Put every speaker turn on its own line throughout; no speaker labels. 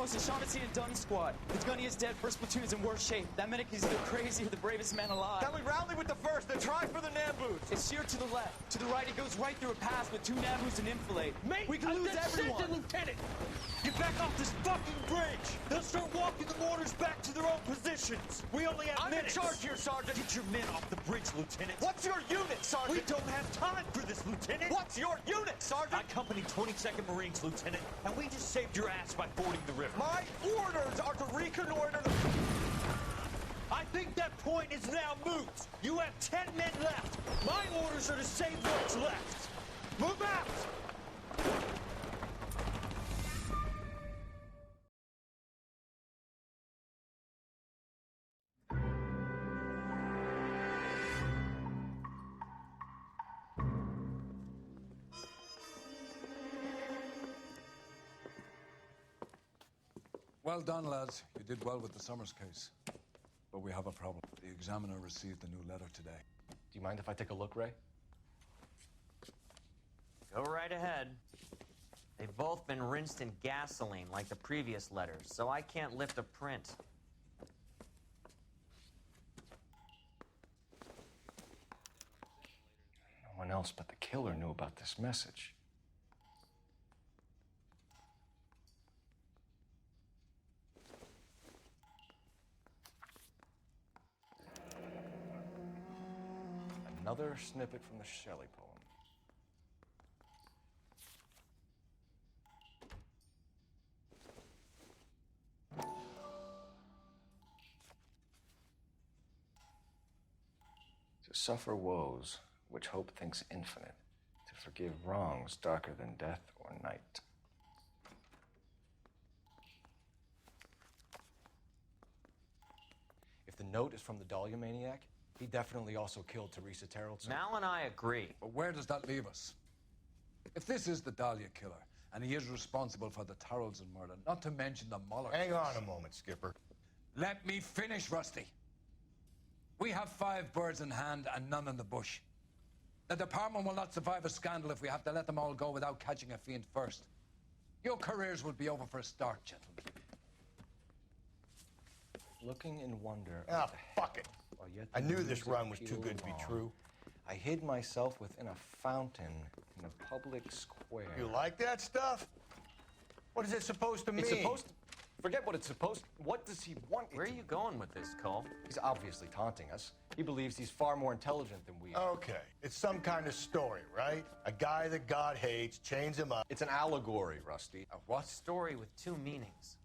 foremost, the Shaughnessy and Dunn squad. The gunny is dead, first platoon is in worse shape. That medic is either crazy or the bravest man alive.
Then we rally with the first, then try for the Nambus.
It's sheer to the left. To the right, it goes right through a pass with 2 Nambus and enfilade.
Mate,
we can lose everyone.
Lieutenant!
Get back off this fucking bridge! They'll start walking the mortars back to their own positions. We only have minutes. I'm in charge here, Sergeant. Get your men off the bridge, Lieutenant. What's your unit, Sergeant? We don't have time for this, Lieutenant. What's your unit, Sergeant? I company 22nd Marines, Lieutenant, and we just saved your ass by fording the river. My orders are to reconnoiter the... I think that point is now moot. You have 10 men left. My orders are to save what's left. Move out!
Well done, lads. You did well with the Summers case. But we have a problem. The examiner received a new letter today.
Do you mind if I take a look, Ray?
Go right ahead. They've both been rinsed in gasoline like the previous letters, so I can't lift a print.
No one else but the killer knew about this message. Another snippet from the Shelley poem. To suffer woes which hope thinks infinite, to forgive wrongs darker than death or night. If the note is from the Dahlia maniac, he definitely also killed Teresa Terrellson.
Mal and I agree.
But where does that leave us? If this is the Dahlia killer, and he is responsible for the Tarrelson murder, not to mention the Muller
Hang
case.
on a moment, Skipper.
Let me finish, Rusty. We have 5 birds in hand and none in the bush. The department will not survive a scandal if we have to let them all go without catching a fiend first. Your careers will be over for a start, gentlemen.
Looking in wonder.
Ah, fuck it. I knew this run was too good to be true.
I hid myself within a fountain in a public square.
You like that stuff? What is it supposed to mean?
It's supposed to... Forget what it's supposed... What does he want?
Where are you going with this, Cole?
He's obviously taunting us. He believes he's far more intelligent than we are.
Okay, it's some kind of story, right? A guy that God hates, chains him up.
It's an allegory, Rusty.
A what? Story with 2 meanings.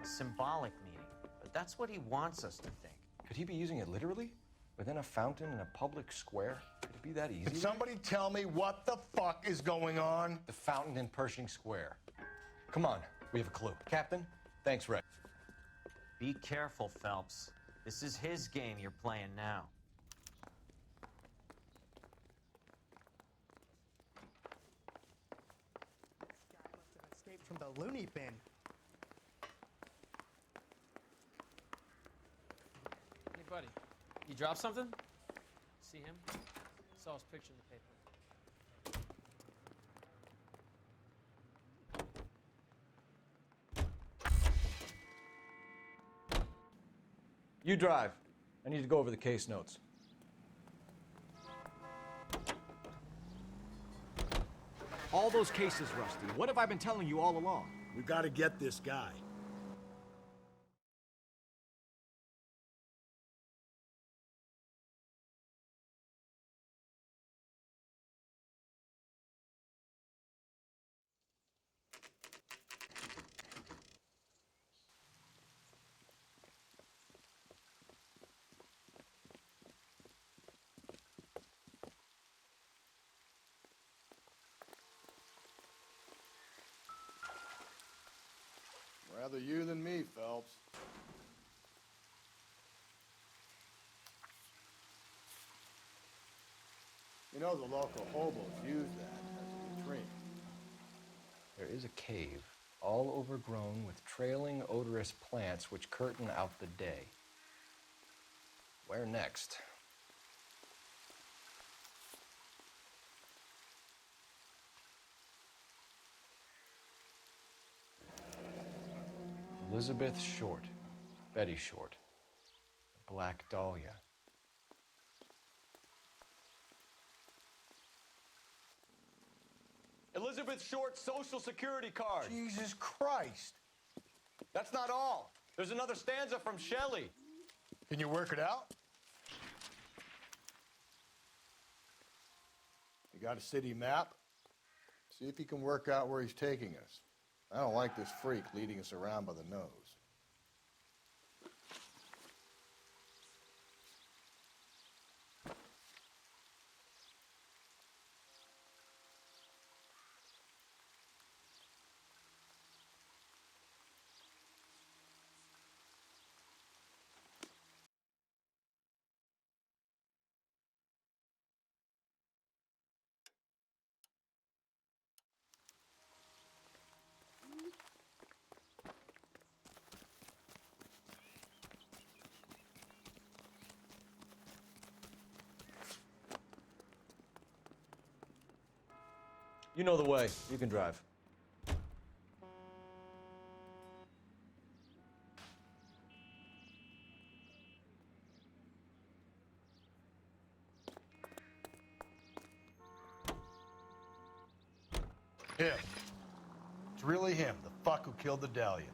A symbolic meaning. But that's what he wants us to think.
Could he be using it literally? Within a fountain in a public square? Could it be that easy?
Can somebody tell me what the fuck is going on?
The fountain in Pershing Square. Come on, we have a clue. Captain, thanks, Ray.
Be careful, Phelps. This is his game you're playing now.
This guy must have escaped from the loony bin.
Hey, buddy, you dropped something? See him? Saw his picture in the paper.
You drive. I need to go over the case notes.
All those cases, Rusty. What have I been telling you all along?
We've got to get this guy. Rather you than me, Phelps. You know the local hobos use that as a latrine.
There is a cave, all overgrown with trailing, odorous plants which curtain out the day. Where next? Elizabeth Short. Betty Short. Black Dahlia.
Elizabeth Short's Social Security card.
Jesus Christ.
That's not all. There's another stanza from Shelley.
Can you work it out? You got a city map? See if you can work out where he's taking us. I don't like this freak leading us around by the nose.
You know the way. You can drive.
Him. It's really him, the fuck who killed the Dahlia.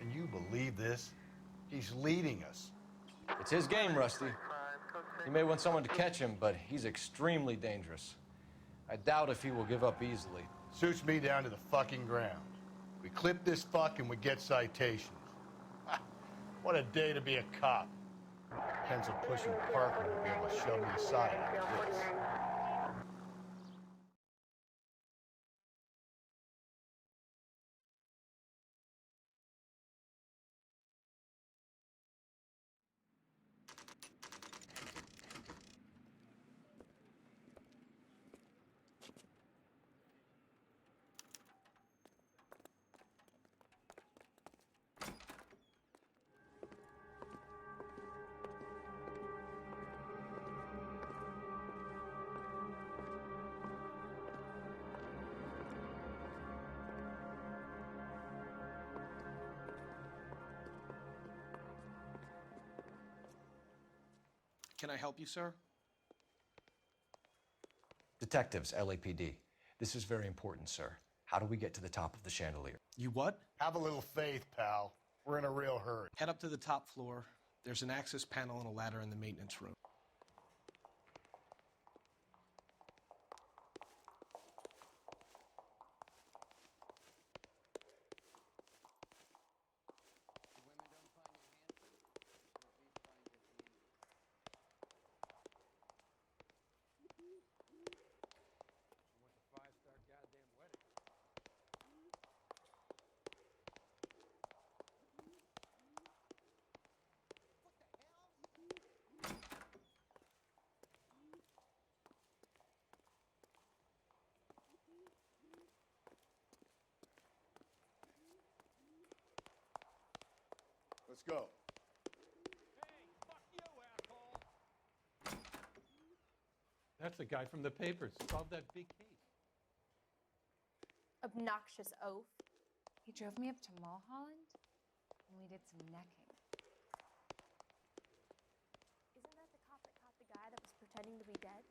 Can you believe this? He's leading us.
It's his game, Rusty. He may want someone to catch him, but he's extremely dangerous. I doubt if he will give up easily.
Suits me down to the fucking ground. We clip this fuck and we get citations. What a day to be a cop. Pencil pushing Parker to be able to shove me aside like this.
Can I help you, sir?
Detectives, LAPD. This is very important, sir. How do we get to the top of the chandelier?
You what?
Have a little faith, pal. We're in a real hurry.
Head up to the top floor. There's an access panel and a ladder in the maintenance room.
Let's go.
That's the guy from the papers. Solved that big case.
Obnoxious oaf. He drove me up to Mulholland, and we did some necking. Isn't that the cop that caught the guy that was pretending to be dead?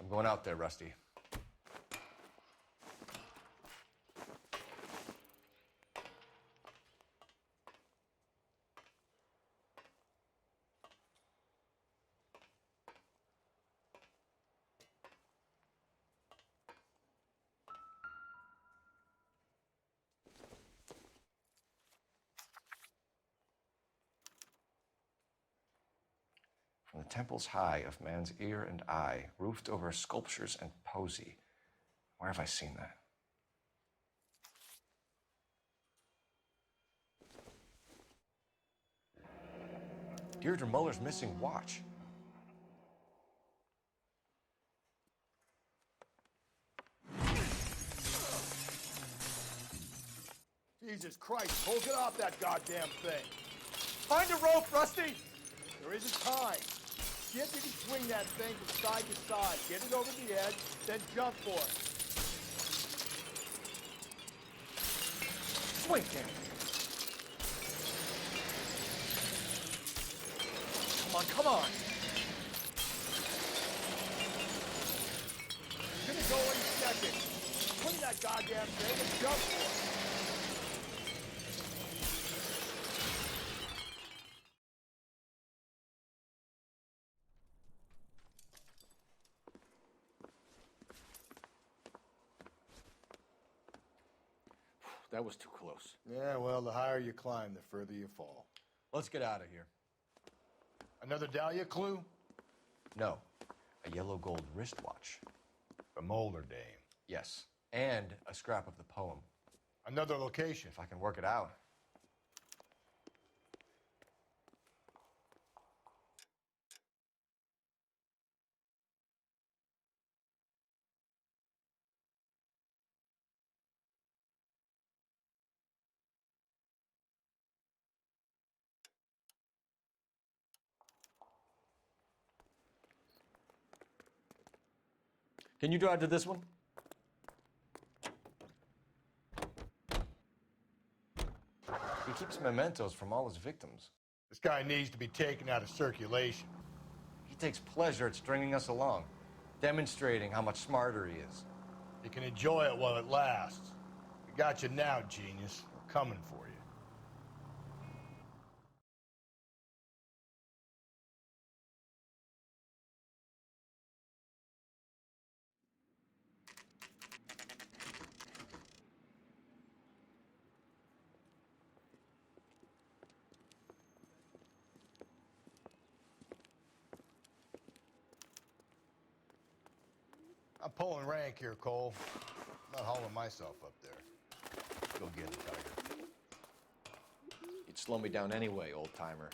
I'm going out there, Rusty. From the temples high of man's ear and eye, roofed over sculptures and poesy, Where have I seen that? Deirdre Muller's missing watch.
Jesus Christ, Cole, get off that goddamn thing.
Find a rope, Rusty!
There isn't time. See if you can swing that thing from side to side. Get it over the edge, then jump for it.
Swing, damn it. Come on, come on.
You're gonna go in second. Swing that goddamn thing and jump for it.
That was too close.
Yeah, well, the higher you climb, the further you fall.
Let's get out of here.
Another Dahlia clue?
No, a yellow gold wristwatch.
The Molar Dame.
Yes, and a scrap of the poem.
Another location.
If I can work it out. Can you drive to this one? He keeps mementos from all his victims.
This guy needs to be taken out of circulation.
He takes pleasure at stringing us along, demonstrating how much smarter he is.
You can enjoy it while it lasts. We got you now, genius. We're coming for you. I'm pulling rank here, Cole. I'm not hauling myself up there. Go get it, Tiger.
You'd slow me down anyway, old-timer.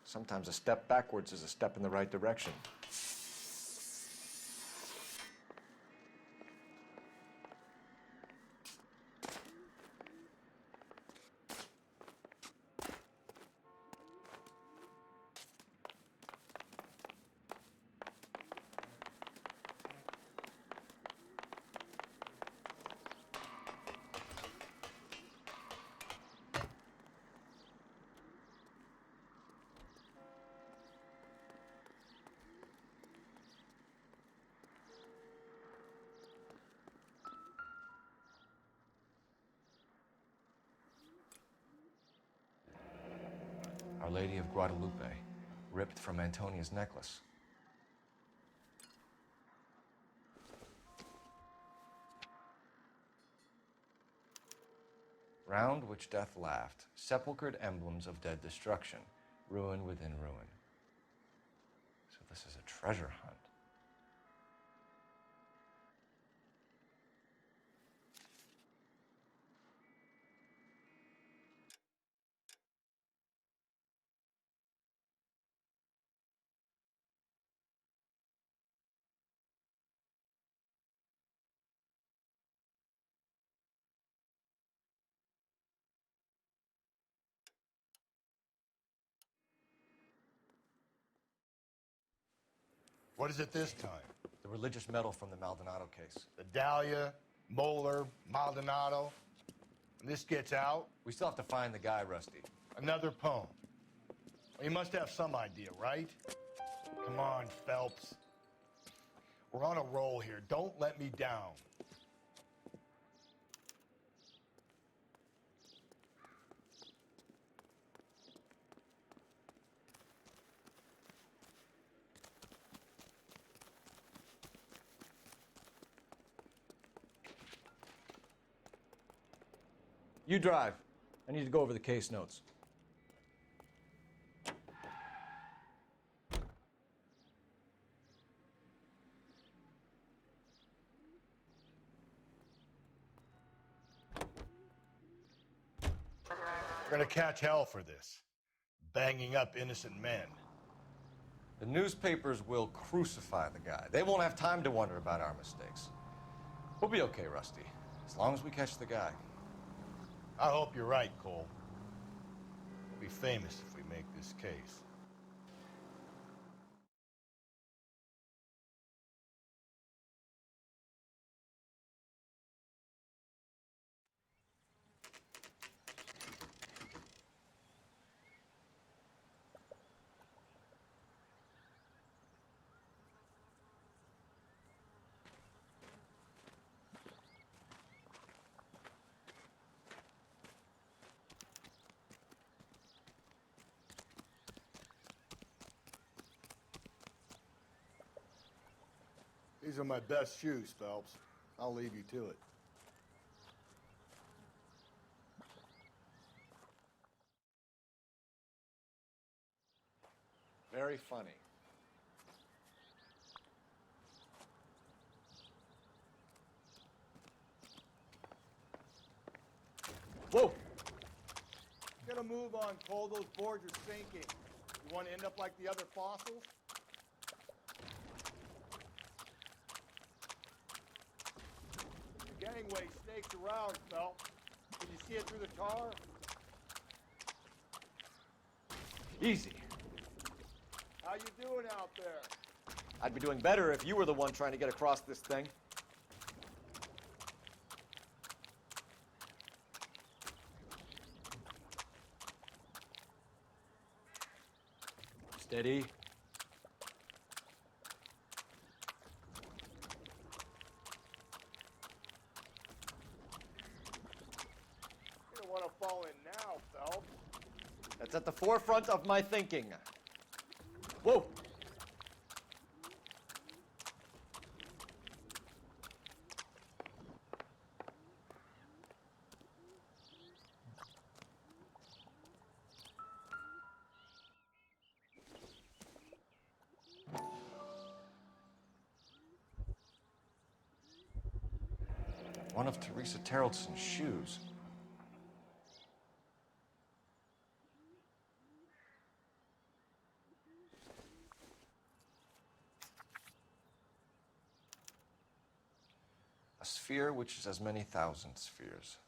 Sometimes a step backwards is a step in the right direction. Our Lady of Guadalupe, ripped from Antonia's necklace. Round which death laughed, sepulchred emblems of dead destruction, ruin within ruin. So this is a treasure hunt.
What is it this time?
The religious medal from the Maldonado case.
The Dahlia, Moeller, Maldonado. When this gets out...
We still have to find the guy, Rusty.
Another poem. Well, you must have some idea, right? Come on, Phelps. We're on a roll here. Don't let me down.
You drive. I need to go over the case notes.
We're gonna catch hell for this. Banging up innocent men.
The newspapers will crucify the guy. They won't have time to wonder about our mistakes. We'll be okay, Rusty, as long as we catch the guy.
I hope you're right, Cole. We'll be famous if we make this case. These are my best shoes, Phelps. I'll leave you to it.
Very funny. Whoa!
Get a move on, Cole. Those boards are sinking. You want to end up like the other fossils? The gangway snakes around, Phelps. Can you see it through the tar?
Easy.
How you doing out there?
I'd be doing better if you were the one trying to get across this thing. Steady.
You don't want to fall in now, Phelps.
That's at the forefront of my thinking. Whoa! One of Teresa Terreldson's shoes. A sphere which is as many thousand spheres.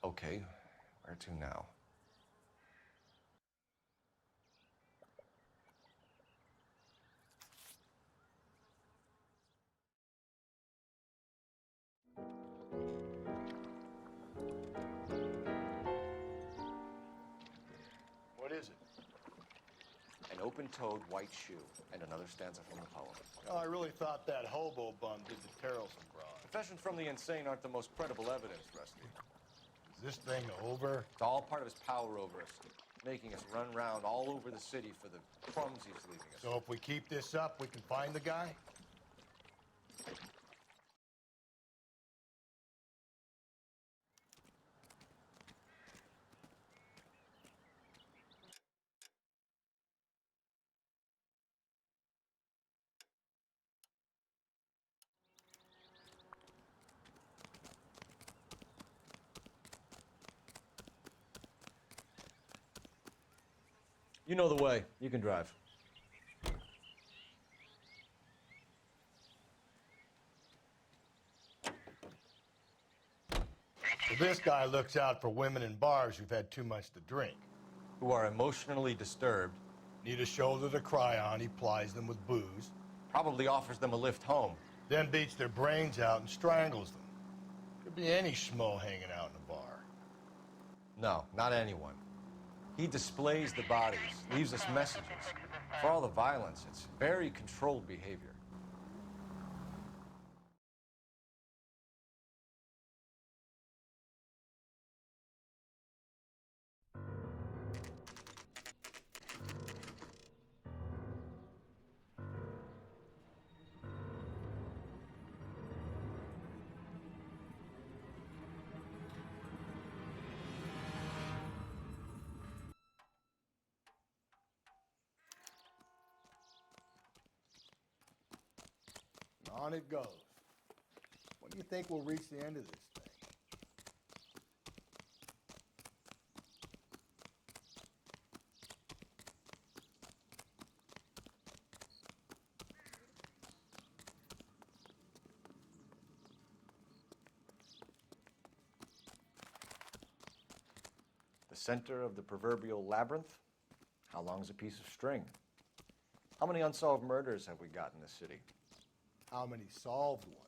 Okay, where to now?
What is it?
An open-toed white shoe, and another stanza from the poem.
Oh, I really thought that hobo bum did the Terrelson broad.
Confessions from the insane aren't the most credible evidence, Rusty.
Is this thing over?
It's all part of his power over us, making us run around all over the city for the crumbs he's leaving us.
So if we keep this up, we can find the guy?
You know the way. You can drive.
So this guy looks out for women in bars who've had too much to drink.
Who are emotionally disturbed.
Need a shoulder to cry on, he plies them with booze.
Probably offers them a lift home.
Then beats their brains out and strangles them. Could be any schmo hanging out in a bar.
No, not anyone. He displays the bodies, leaves us messages. For all the violence, it's very controlled behavior.
On it goes. When do you think we'll reach the end of this thing?
The center of the proverbial labyrinth? How long's a piece of string? How many unsolved murders have we got in this city?
How many solved ones?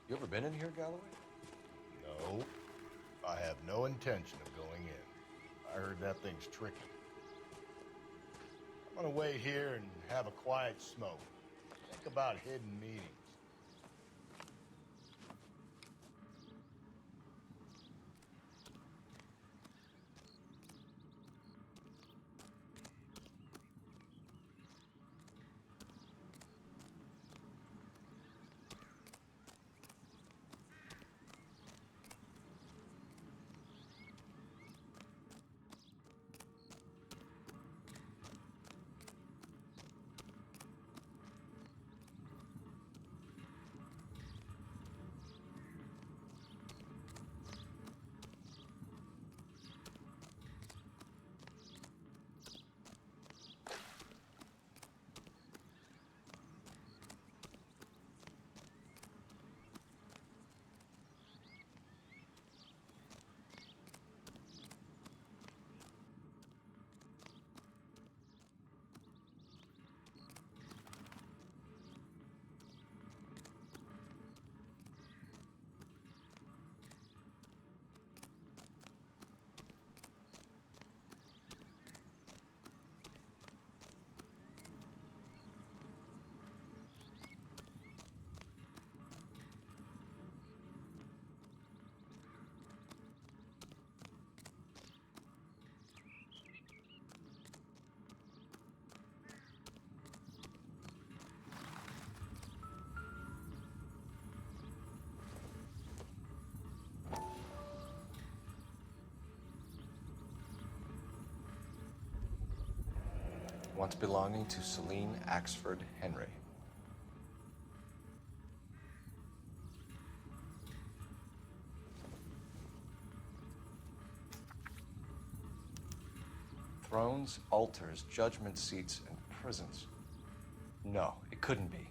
You ever been in here, Galloway?
No. I have no intention of going in. I heard that thing's tricky. I'm gonna wait here and have a quiet smoke. Think about hidden meetings.
Once belonging to Celine Axford Henry. Thrones, altars, judgment seats, and prisons. No, it couldn't be.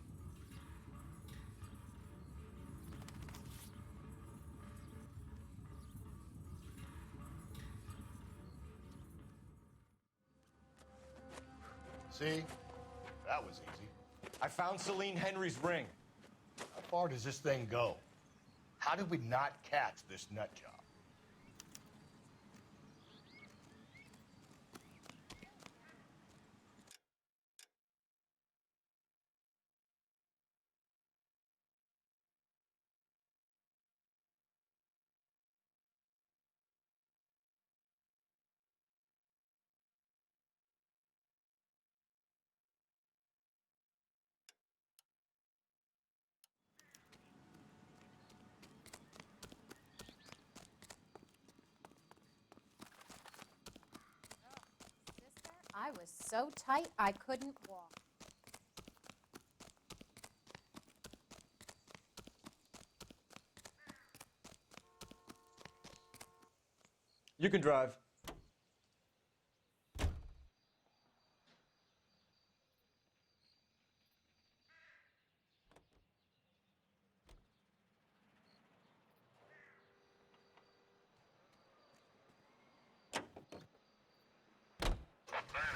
See? That was easy.
I found Celine Henry's ring.
How far does this thing go? How did we not catch this nut job?
I was so tight I couldn't walk.
You can drive.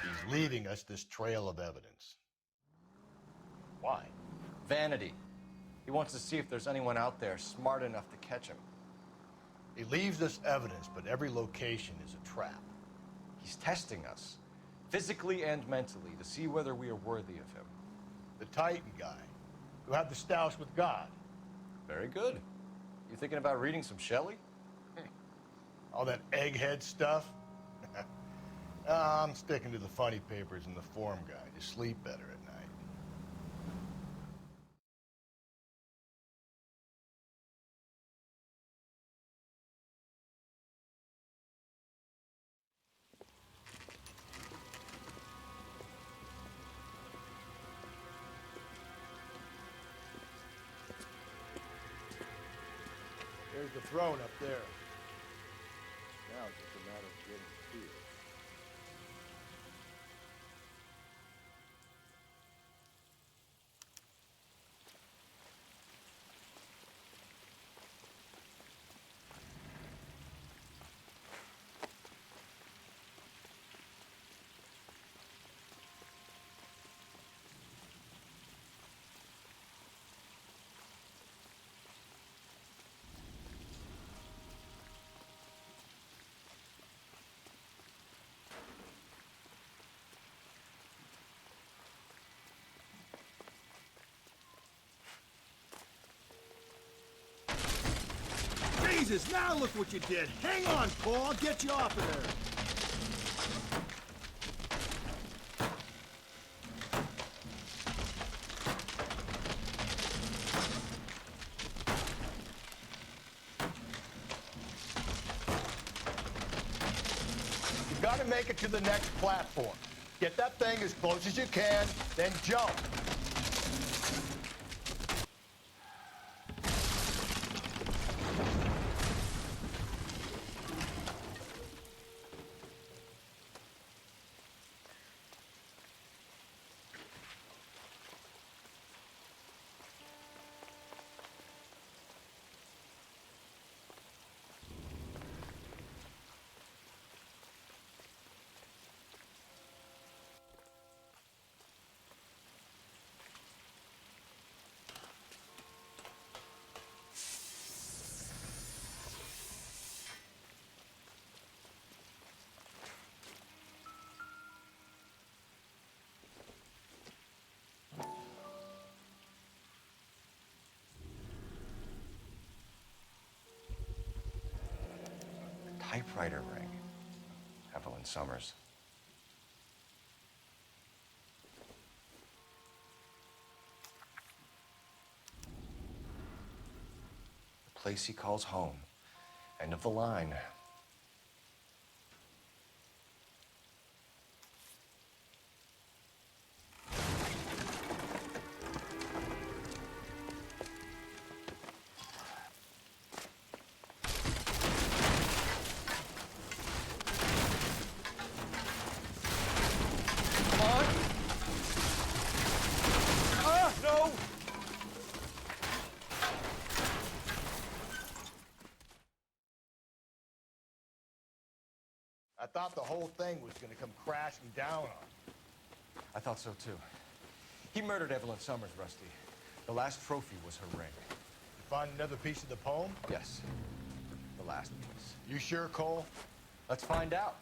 He's leaving us this trail of evidence. Why?
Vanity. He wants to see if there's anyone out there smart enough to catch him.
He leaves us evidence, but every location is a trap.
He's testing us, physically and mentally, to see whether we are worthy of him.
The Titan guy, who had the stoush with God.
Very good. You thinking about reading some Shelley?
All that egghead stuff? I'm sticking to the funny papers and the form guide. You sleep better at night. There's the throne up there. Now it's just a matter of getting to it.
Jesus, now look what you did. Hang on, Paul. I'll get you off of there.
You gotta make it to the next platform. Get that thing as close as you can, then jump.
Typewriter ring. Evelyn Summers. The place he calls home. End of the line.
I thought the whole thing was gonna come crashing down on him.
I thought so too. He murdered Evelyn Summers, Rusty. The last trophy was her ring.
You find another piece of the poem?
Yes. The last piece.
You sure, Cole?
Let's find out.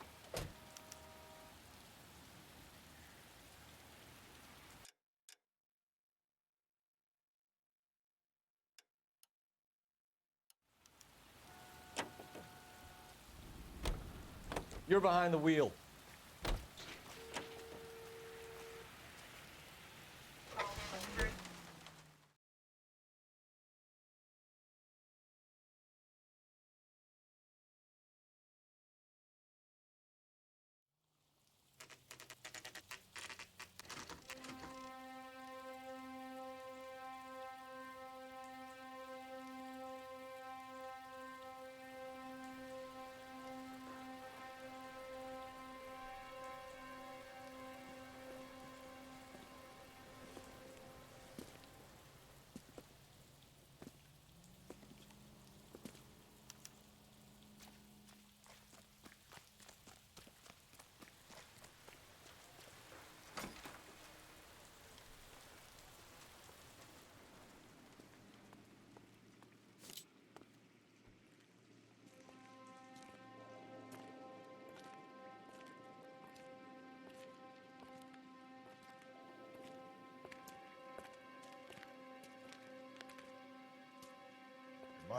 You're behind the wheel.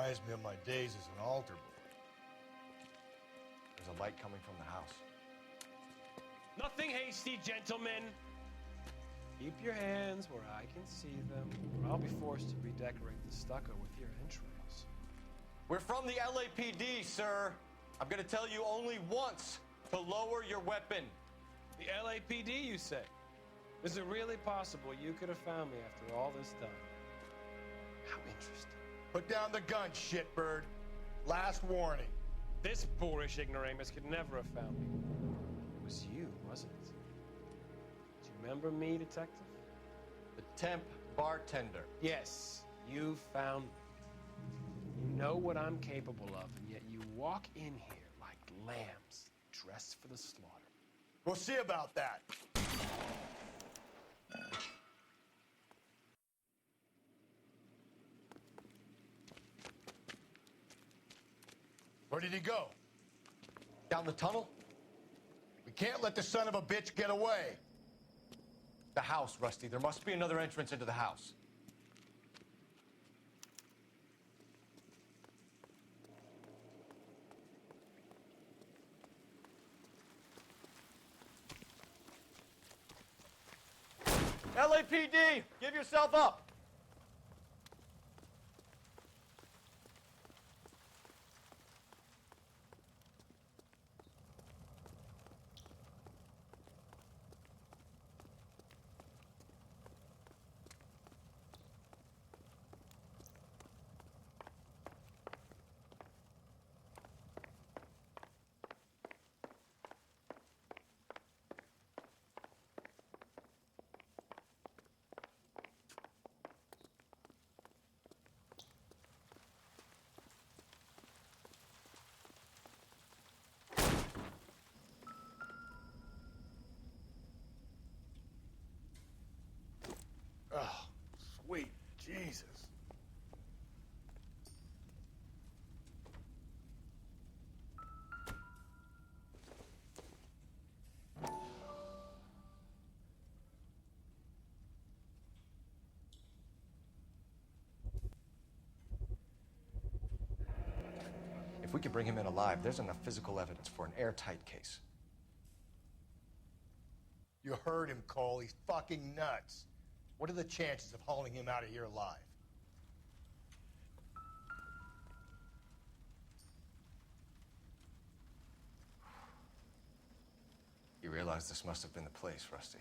Reminds me of my days as an altar boy.
There's a light coming from the house.
Nothing hasty, gentlemen. Keep your hands where I can see them, or I'll be forced to redecorate the stucco with your entrails.
We're from the LAPD, sir. I'm gonna tell you only once to lower your weapon.
The LAPD, you say? Is it really possible you could have found me after all this time? How interesting.
Put down the gun, shitbird. Last warning.
This boorish ignoramus could never have found me. It was you, wasn't it? Do you remember me, detective?
The temp bartender.
Yes, you found me. You know what I'm capable of, and yet you walk in here like lambs dressed for the slaughter.
We'll see about that. Where did he go?
Down the tunnel?
We can't let the son of a bitch get away.
The house, Rusty. There must be another entrance into the house. LAPD, give yourself up.
Oh, sweet Jesus.
If we could bring him in alive, there's enough physical evidence for an airtight case.
You heard him, Cole. He's fucking nuts. What are the chances of hauling him out of here alive?
You realize this must have been the place, Rusty.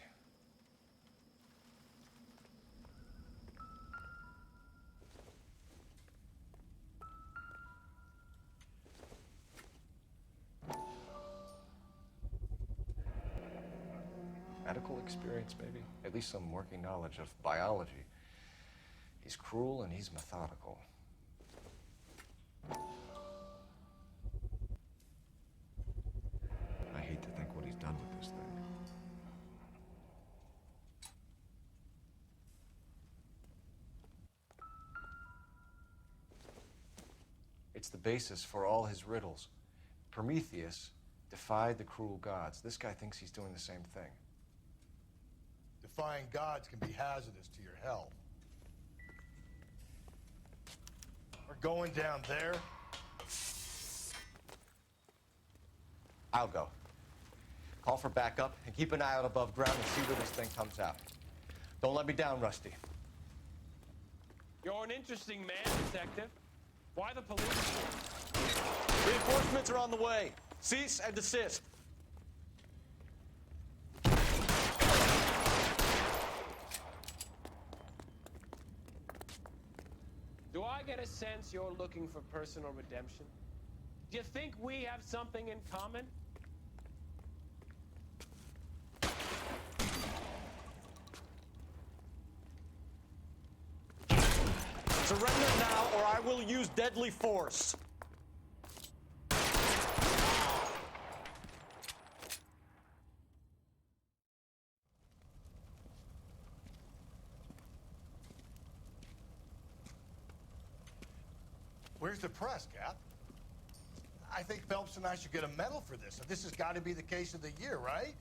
Medical experience, maybe? At least some working knowledge of biology. He's cruel and he's methodical. I hate to think what he's done with this thing. It's the basis for all his riddles. Prometheus defied the cruel gods. This guy thinks he's doing the same thing.
Defying gods can be hazardous to your health. We're going down there.
I'll go. Call for backup and keep an eye out above ground and see where this thing comes out. Don't let me down, Rusty.
You're an interesting man, detective. Why the police?
Reinforcements are on the way. Cease and desist.
Do I get a sense you're looking for personal redemption? Do you think we have something in common?
Surrender now, or I will use deadly force.
Where's the press, Cap? I think Phelps and I should get a medal for this. This has got to be the case of the year, right?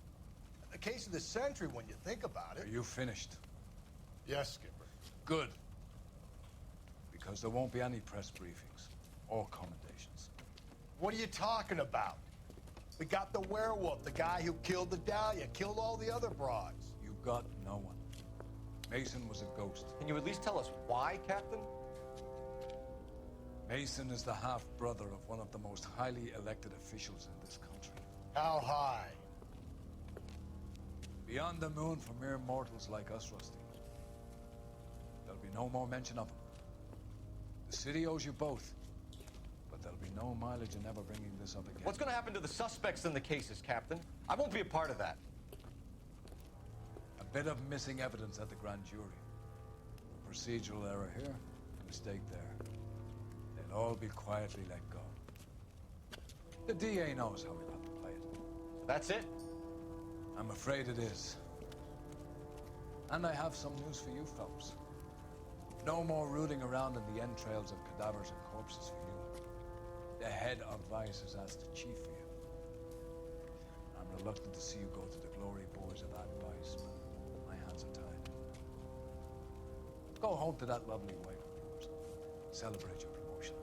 The case of the century when you think about it.
Are you finished?
Yes, Skipper.
Good. Because there won't be any press briefings. or commendations.
What are you talking about? We got the werewolf, the guy who killed the Dahlia, killed all the other broads.
You got no one. Mason was a ghost.
Can you at least tell us why, Captain?
Mason is the half-brother of one of the most highly elected officials in this country.
How high?
Beyond the moon for mere mortals like us, Rusty. There'll be no more mention of him. The city owes you both, but there'll be no mileage in ever bringing this up again.
What's gonna happen to the suspects in the cases, Captain? I won't be a part of that.
A bit of missing evidence at the grand jury. A procedural error here, a mistake there. They'll all be quietly let go. The DA knows how we'll have to play it.
That's it?
I'm afraid it is. And I have some news for you folks. No more rooting around in the entrails of cadavers and corpses for you. The head of Vice has asked the chief for you. I'm reluctant to see you go to the glory boards of that Vice, but my hands are tied. Go home to that lovely wife of yours. Celebrate your promotion.